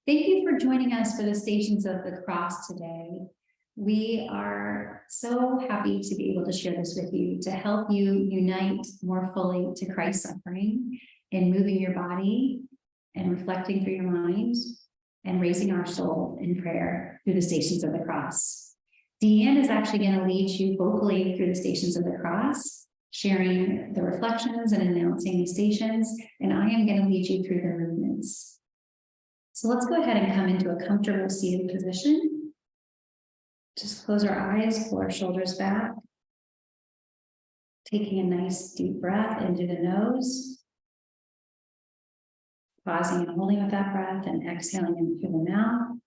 Thank you for joining us for the Stations of the Cross today. We are so happy to be able to share this with you to help you unite more fully to Christ's suffering in moving your body and reflecting through your mind and raising our soul in prayer through the Stations of the Cross. Deanne is actually going to lead you vocally through the Stations of the Cross, sharing the reflections and announcing the stations, and I am going to lead you through the movements. So let's go ahead and come into a comfortable seated position. Just close our eyes, pull our shoulders back. Taking a nice deep breath into the nose. Pausing and holding with that breath and exhaling in through the mouth.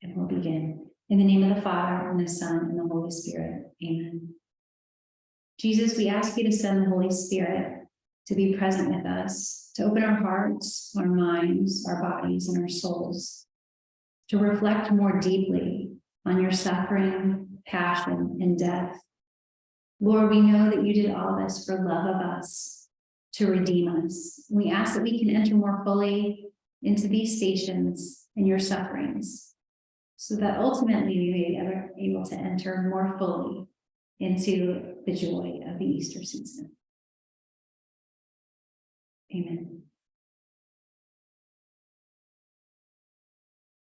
And we'll begin. In the name of the Father, and the Son, and the Holy Spirit. Amen. Jesus, we ask you to send the Holy Spirit to be present with us, to open our hearts, our minds, our bodies, and our souls, to reflect more deeply on your suffering, passion, and death. Lord, we know that you did all this for love of us, to redeem us. We ask that we can enter more fully into these stations and your sufferings, so that ultimately we may be able to enter more fully into the joy of the Easter season. Amen.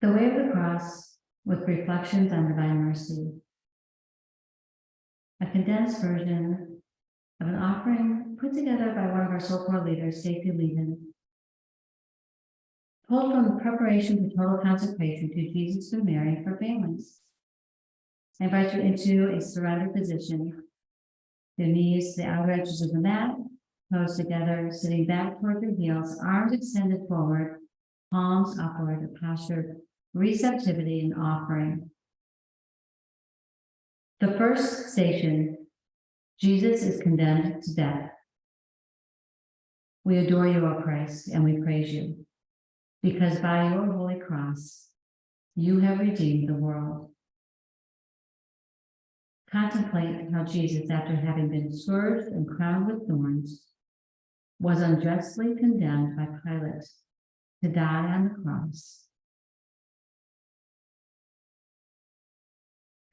The Way of the Cross with Reflections on Divine Mercy. A condensed version of an offering put together by one of our SoulCore leaders, Stacey Levin, pulled from the Preparation for Total Consecration to Jesus and Mary for Families. I invite you into a surrounded position, the knees to the outer edges of the mat, toes together, sitting back toward your heels, arms extended forward, palms upward, a posture of receptivity and offering. The first station, Jesus is condemned to death. We adore you, O Christ, and we praise you, because by your holy cross, you have redeemed the world. Contemplate how Jesus, after having been scourged and crowned with thorns, was unjustly condemned by Pilate to die on the cross.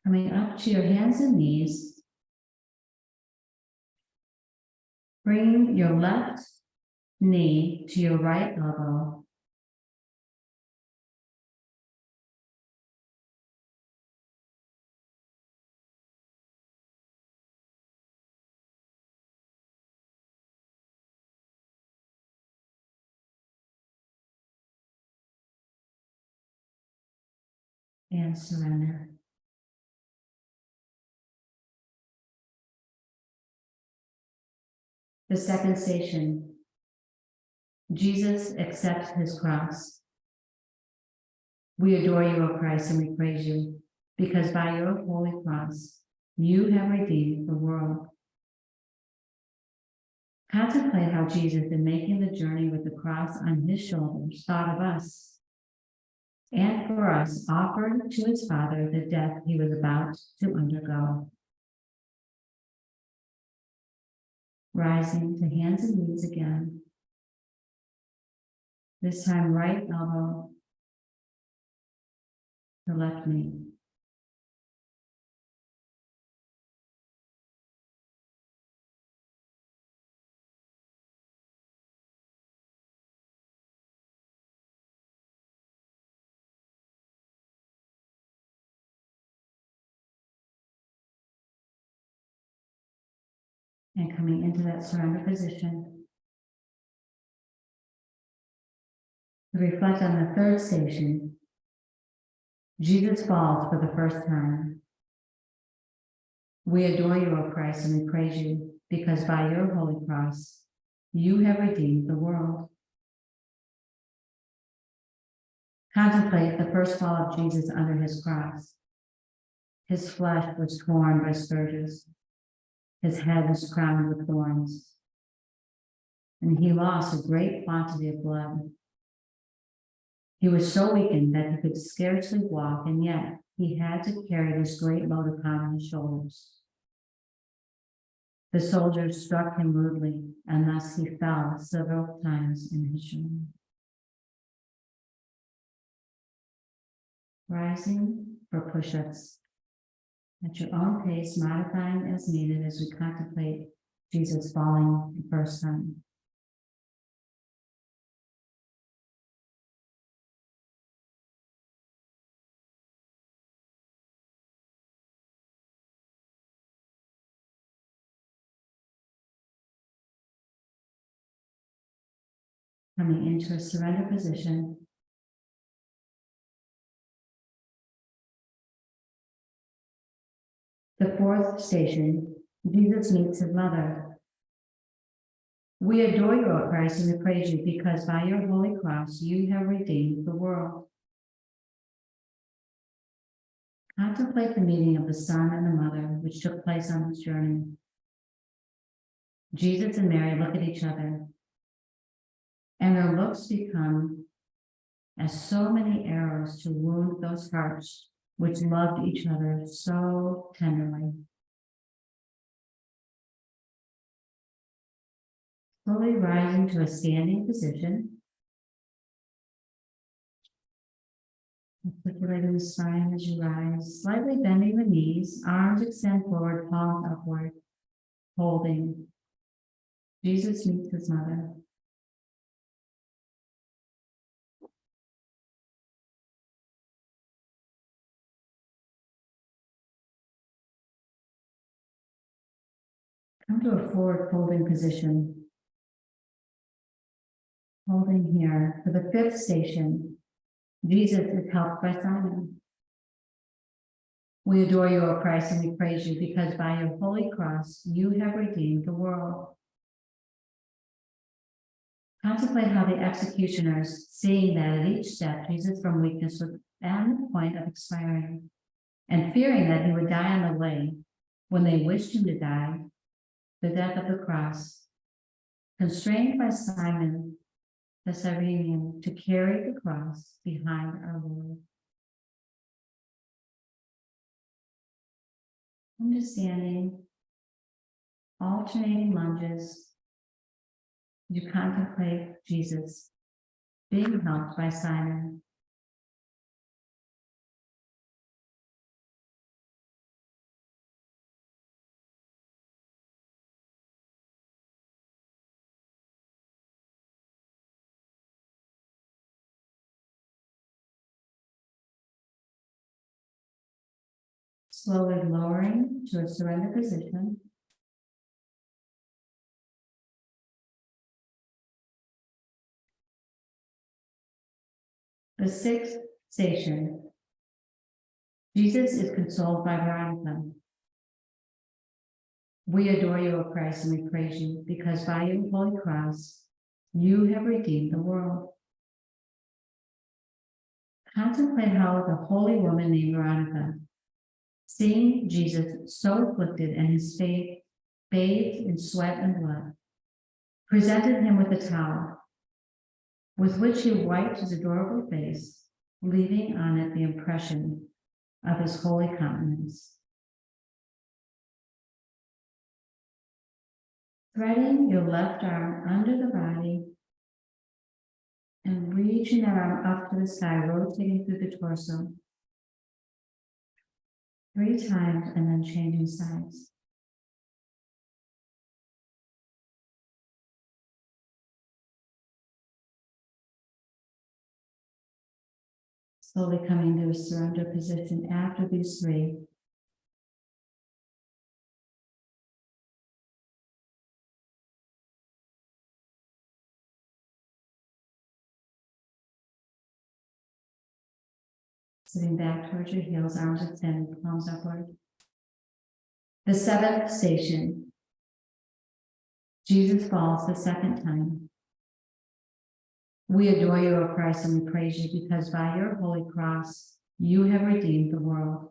Coming up to your hands and knees, bring your left knee to your right elbow. And surrender. The second station, Jesus accepts his cross. We adore you, O Christ, and we praise you, because by your holy cross, you have redeemed the world. Contemplate how Jesus, in making the journey with the cross on his shoulders, thought of us, and for us offered to his Father the death he was about to undergo. Rising to hands and knees again. This time, right elbow to left knee. And coming into that surrender position, to reflect on the third station, Jesus falls for the first time. We adore you, O Christ, and we praise you, because by your holy cross, you have redeemed the world. Contemplate the first fall of Jesus under his cross. His flesh was torn by scourges. His head was crowned with thorns, and he lost a great quantity of blood. He was so weakened that he could scarcely walk, and yet he had to carry this great load upon his shoulders. The soldiers struck him rudely, and thus he fell several times in his journey. Rising for push-ups at your own pace, modifying as needed as we contemplate Jesus falling the first time. Coming into a surrender position. The fourth station, Jesus meets his mother. We adore you, O Christ, and we praise you because by your holy cross you have redeemed the world. Contemplate the meeting of the Son and the Mother, which took place on this journey. Jesus and Mary look at each other, and their looks become as so many arrows to wound those hearts which loved each other so tenderly. Slowly rising to a standing position. Articulating the spine as you rise, slightly bending the knees, arms extend forward, palms upward, holding. Jesus meets his mother. Come to a forward folding position. Holding here for the fifth station. Jesus is helped by Simon. We adore you, O Christ, and we praise you because by your holy cross you have redeemed the world. Contemplate how the executioners, seeing that at each step Jesus from weakness was at the point of expiring, and fearing that he would die on the way, when they wished him to die, the death of the cross, constrained by Simon the Cyrenian to carry the cross behind our Lord. Understanding, alternating lunges, you contemplate Jesus being helped by Simon. Slowly lowering to a surrender position. The sixth station. Jesus is consoled by Veronica. We adore you, O Christ, and we praise you, because by your holy cross, you have redeemed the world. Contemplate how the holy woman named Veronica, seeing Jesus so afflicted and his face bathed in sweat and blood, presented him with a towel, with which he wiped his adorable face, leaving on it the impression of his holy countenance. Threading your left arm under the body and reaching that arm up to the sky, rotating through the torso 3 times and then changing sides. Slowly coming to a surrender position after these 3. Sitting back towards your heels, arms extended, palms upward. The 7th station. Jesus falls the 2nd time. We adore you, O Christ, and we praise you because by your holy cross, you have redeemed the world.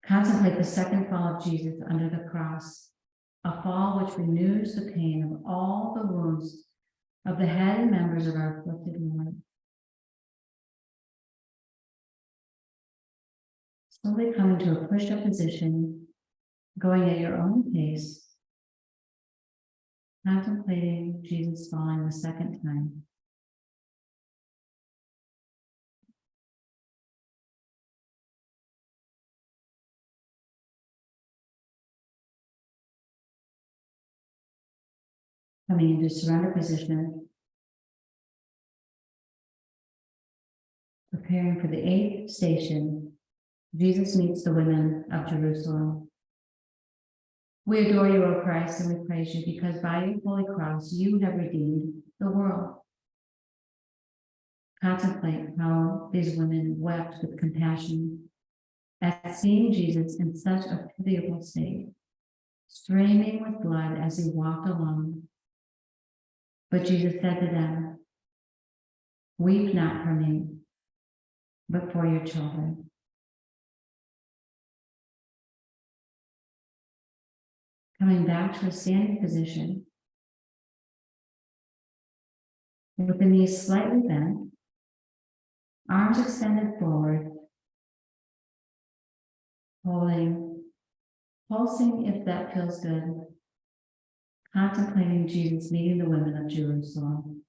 Contemplate the 2nd fall of Jesus under the cross, a fall which renews the pain of all the wounds of the head and members of our afflicted Lord. Slowly coming to a push-up position going at your own pace, contemplating Jesus falling the second time. Coming into surrender position, preparing for the 8th station, Jesus meets the women of Jerusalem. We adore you, O Christ, and we praise you because by your holy cross you have redeemed the world. Contemplate how these women wept with compassion at seeing Jesus in such a pitiable state, streaming with blood as he walked along. But Jesus said to them, "Weep not for me, but for your children." Coming back to a standing position, with the knees slightly bent, arms extended forward, pulsing if that feels good, contemplating Jesus meeting the women of Jerusalem.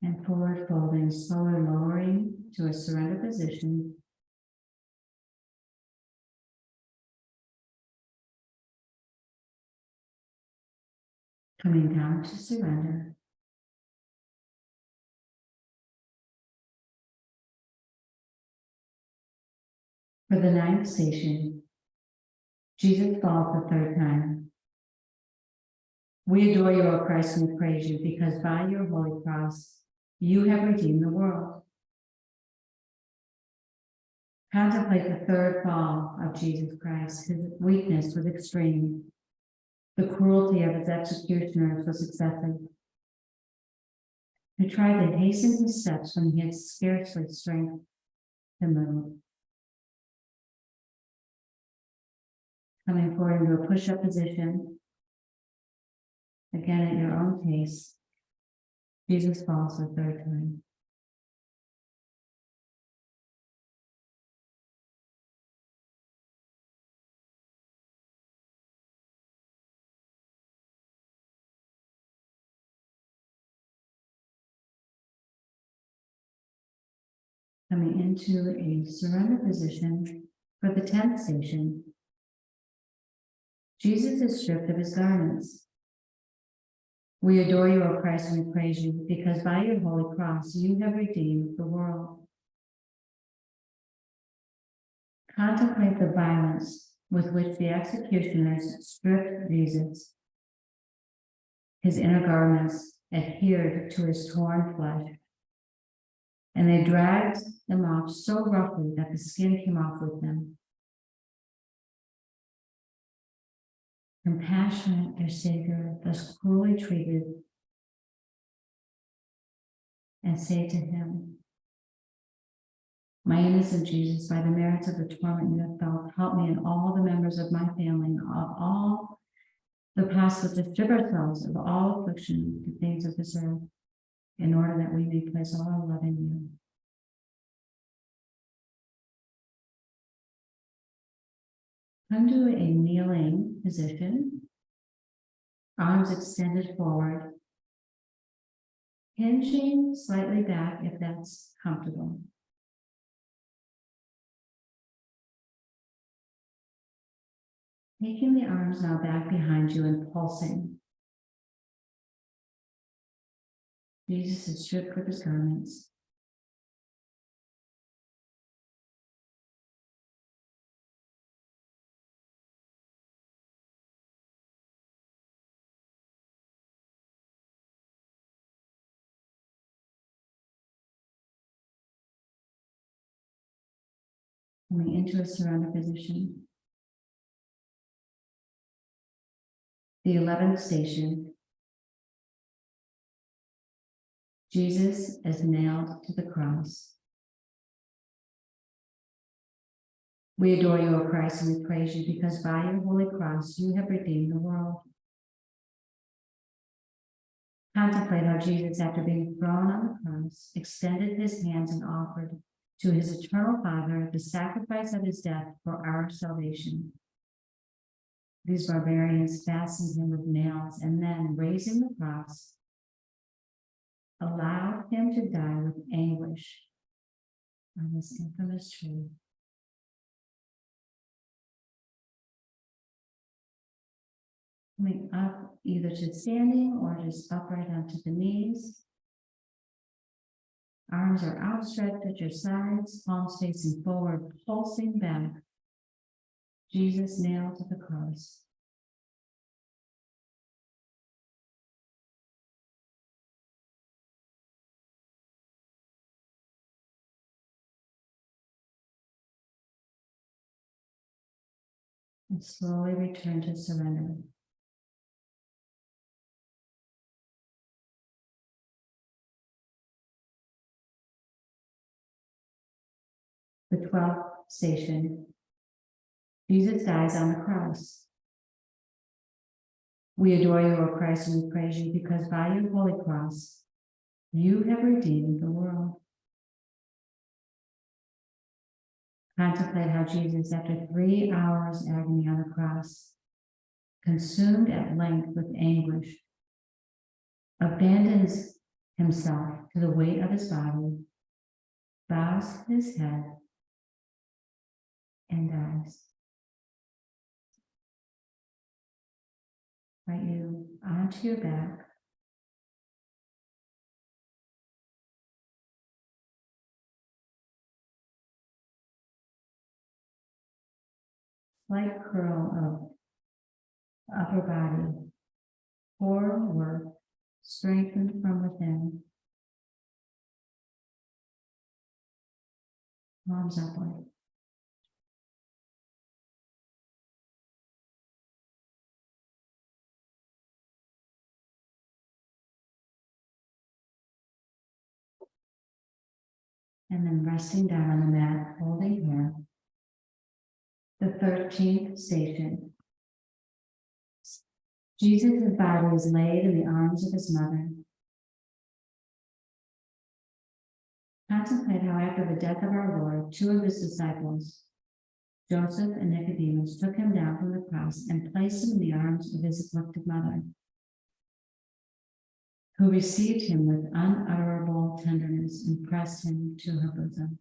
And forward folding, slowly lowering to a surrender position. Coming down to surrender. For the 9th station, Jesus falls the 3rd time. We adore you, O Christ, and we praise you because by your holy cross, you have redeemed the world. Contemplate the 3rd fall of Jesus Christ. His weakness was extreme. The cruelty of his executioners was excessive, who tried to hasten his steps when he had scarcely strength to move. Coming forward into a push-up position, again at your own pace, Jesus falls the 3rd time. Coming into a surrender position for the 10th station, Jesus is stripped of his garments. We adore you, O Christ, and we praise you because by your holy cross you have redeemed the world. Contemplate the violence with which the executioners stripped Jesus. His inner garments adhered to his torn flesh, and they dragged them off so roughly that the skin came off with them. Compassionate, their Savior, thus cruelly treated, and say to him, "My innocent Jesus, by the merits of the torment you have felt, help me and all the members of my family, of all the past, to strip ourselves of all affliction to things of this earth, in order that we may place all our love in you." Come to a kneeling position, arms extended forward, hinging slightly back if that's comfortable. Taking the arms now back behind you and pulsing. Jesus is stripped of his garments. Coming into a surrender position. The 11th station. Jesus is nailed to the cross. We adore you, O Christ, and we praise you because by your holy cross you have redeemed the world. Contemplate how Jesus, after being thrown on the cross, extended his hands and offered to his eternal Father the sacrifice of his death for our salvation. These barbarians fastened him with nails and then, raising the cross, allowed him to die with anguish on this infamous tree. Coming up either to standing or just upright onto the knees. Arms are outstretched at your sides, palms facing forward, pulsing back. Jesus nailed to the cross. And slowly return to surrender. The 12th station. Jesus dies on the cross. We adore you, O Christ, and we praise you because by your holy cross, you have redeemed the world. Contemplate how Jesus, after 3 hours agony on the cross, consumed at length with anguish, abandons himself to the weight of his body, bows his head, and dies. Right, you onto your back. Slight curl of upper body, core work, strengthened from within. Palms upward. And then resting down on the mat, holding here. The 13th station. Jesus' body is laid in the arms of his mother. Contemplate how after the death of our Lord, 2 of his disciples, Joseph and Nicodemus, took him down from the cross and placed him in the arms of his afflicted mother, who received him with unutterable tenderness and pressed him to her bosom.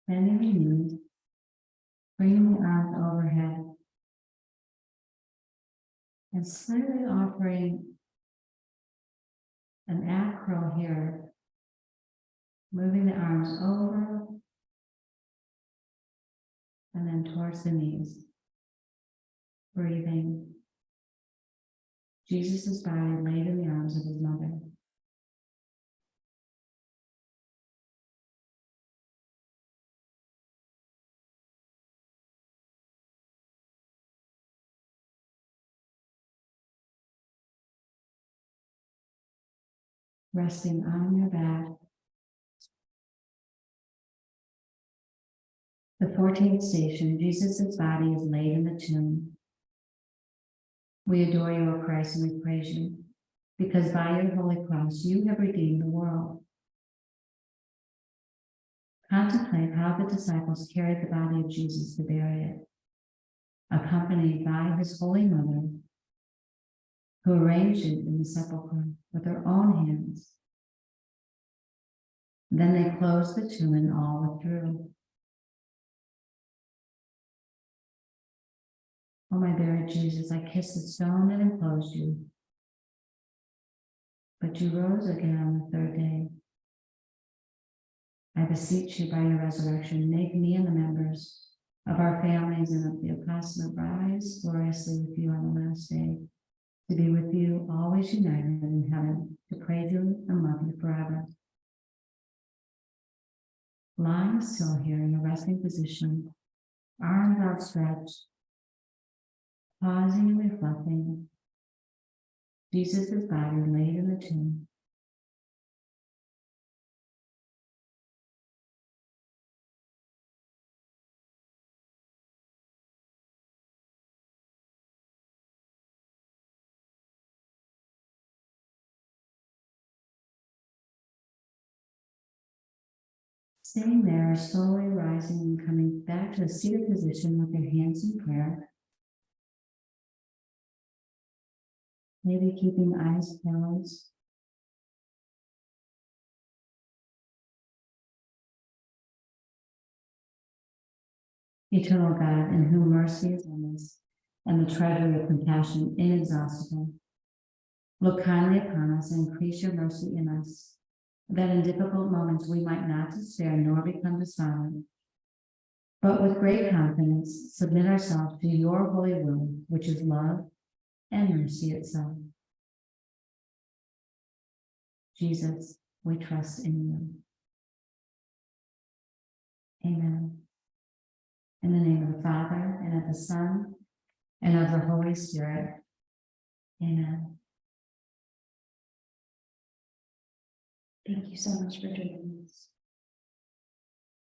Bending your knees, bringing the arms overhead, and slightly offering an acro here, moving the arms over and then towards the knees. Breathing. Jesus' body laid in the arms of his mother. Resting on your back. The 14th station, Jesus' body is laid in the tomb. We adore you, O Christ, and we praise you, because by your holy cross you have redeemed the world. Contemplate how the disciples carried the body of Jesus to bury it, accompanied by his holy mother, who arranged it in the sepulchre with her own hands. Then they closed the tomb and all withdrew. Oh, my buried Jesus, I kiss the stone that enclosed you. But you rose again on the 3rd day. I beseech you by your resurrection, make me and the members of our families and of the apostolate rise gloriously with you on the last day, to be with you always united in heaven, to praise you and love you forever. Lying still here in a resting position, arms outstretched, pausing and reflecting, Jesus' body laid in the tomb. Staying there, slowly rising and coming back to a seated position with your hands in prayer. Maybe keeping eyes closed. Eternal God, in whom mercy is endless and the treasury of compassion inexhaustible, look kindly upon us and increase your mercy in us, that in difficult moments we might not despair nor become despondent, but with great confidence submit ourselves to your holy will, which is love and mercy itself. Jesus, we trust in you. Amen. In the name of the Father, and of the Son, and of the Holy Spirit. Amen. Thank you so much for joining us.